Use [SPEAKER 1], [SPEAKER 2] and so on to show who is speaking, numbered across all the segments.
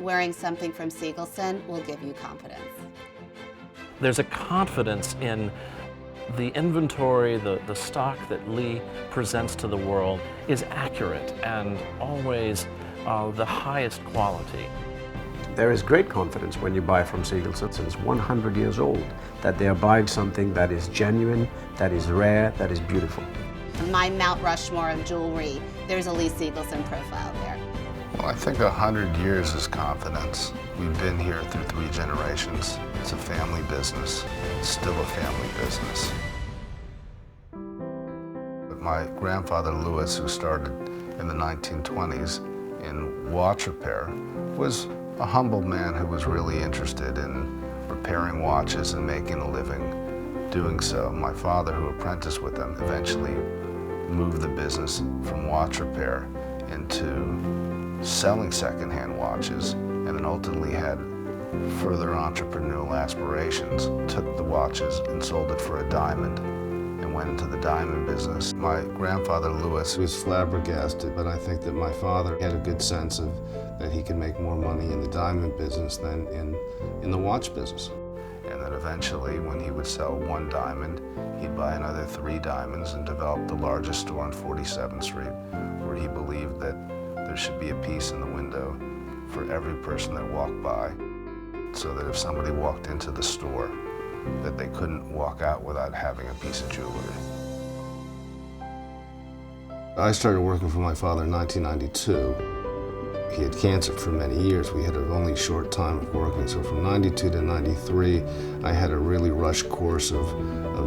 [SPEAKER 1] wearing something from Siegelson will give you confidence.
[SPEAKER 2] There's a confidence in the inventory, the stock that Lee presents to the world is accurate and always the highest quality.
[SPEAKER 3] There is great confidence when you buy from Siegelson. It's 100 years old, that they are buying something that is genuine, that is rare, that is beautiful.
[SPEAKER 1] My Mount Rushmore of jewelry, there's a Lee Siegelson profile there.
[SPEAKER 4] Well, I think 100 years is confidence. We've been here through 3 generations. It's a family business. It's still a family business. But my grandfather Louis, who started in the 1920s in watch repair, was a humble man who was really interested in repairing watches and making a living doing so. My father, who apprenticed with him, eventually moved the business from watch repair into selling secondhand watches, and then ultimately had further entrepreneurial aspirations, took the watches and sold it for a diamond and went into the diamond business. My grandfather Louis was flabbergasted, but I think that my father had a good sense of that he could make more money in the diamond business than in the watch business. And then eventually, when he would sell 1 diamond, he'd buy another 3 diamonds and develop the largest store on 47th Street, where he believed that there should be a piece in the window for every person that walked by, so that if somebody walked into the store, that they couldn't walk out without having a piece of jewelry. I started working for my father in 1992. He had cancer for many years. We had only a short time of working, so from 92 to 93, I had a really rush course of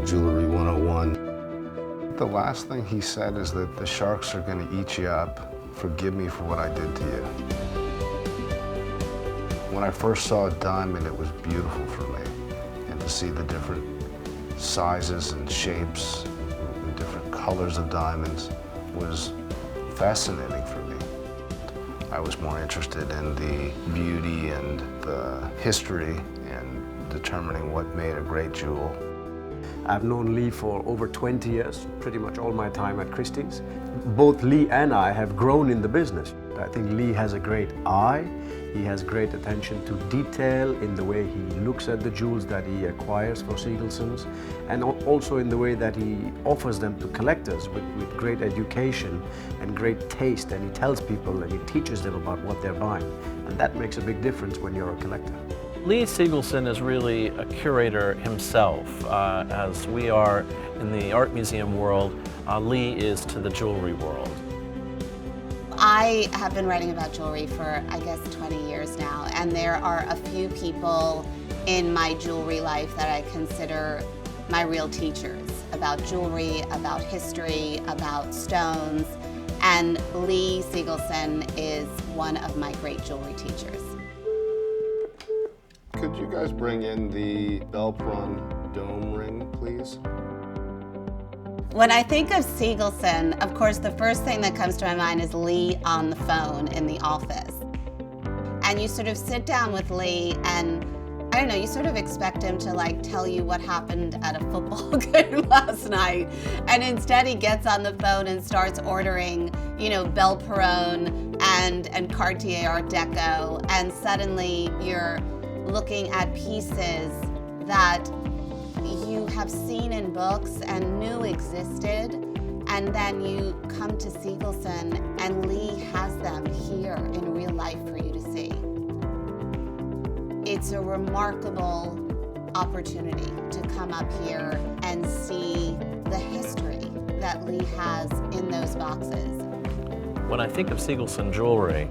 [SPEAKER 4] Jewelry 101. The last thing he said is that the sharks are going to eat you up. Forgive me for what I did to you. When I first saw a diamond, it was beautiful for me. And to see the different sizes and shapes and different colors of diamonds was fascinating for me. I was more interested in the beauty and the history and determining what made a great jewel.
[SPEAKER 3] I've known Lee for over 20 years, pretty much all my time at Christie's. Both Lee and I have grown in the business. I think Lee has a great eye. He has great attention to detail in the way he looks at the jewels that he acquires for Siegelson's, and also in the way that he offers them to collectors with great education and great taste, and he tells people and he teaches them about what they're buying. And that makes a big difference when you're a collector.
[SPEAKER 2] Lee Siegelson is really a curator himself. As we are in the art museum world, Lee is to the jewelry world.
[SPEAKER 1] I have been writing about jewelry for, I guess, 20 years now, and there are a few people in my jewelry life that I consider my real teachers about jewelry, about history, about stones, and Lee Siegelson is one of my great jewelry teachers.
[SPEAKER 4] Could you guys bring in the Belperon dome ring, please?
[SPEAKER 1] When I think of Siegelson, of course, the first thing that comes to my mind is Lee on the phone in the office. And you sort of sit down with Lee and, I don't know, you sort of expect him to like tell you what happened at a football game last night. And instead he gets on the phone and starts ordering, you know, Belperon and Cartier Art Deco. And suddenly you're looking at pieces that you have seen in books and knew existed, and then you come to Siegelson and Lee has them here in real life for you to see. It's a remarkable opportunity to come up here and see the history that Lee has in those boxes.
[SPEAKER 2] When I think of Siegelson jewelry,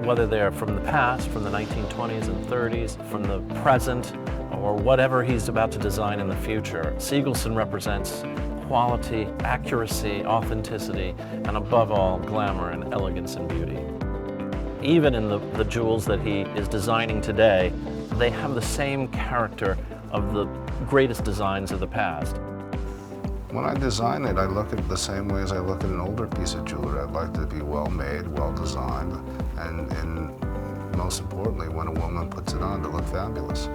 [SPEAKER 2] whether they're from the past, from the 1920s and 30s, from the present, or whatever he's about to design in the future, Siegelson represents quality, accuracy, authenticity, and above all, glamour and elegance and beauty. Even in the jewels that he is designing today, they have the same character of the greatest designs of the past.
[SPEAKER 4] When I design it, I look at it the same way as I look at an older piece of jewelry. I'd like to be well made, well designed, and most importantly, when a woman puts it on, to look fabulous.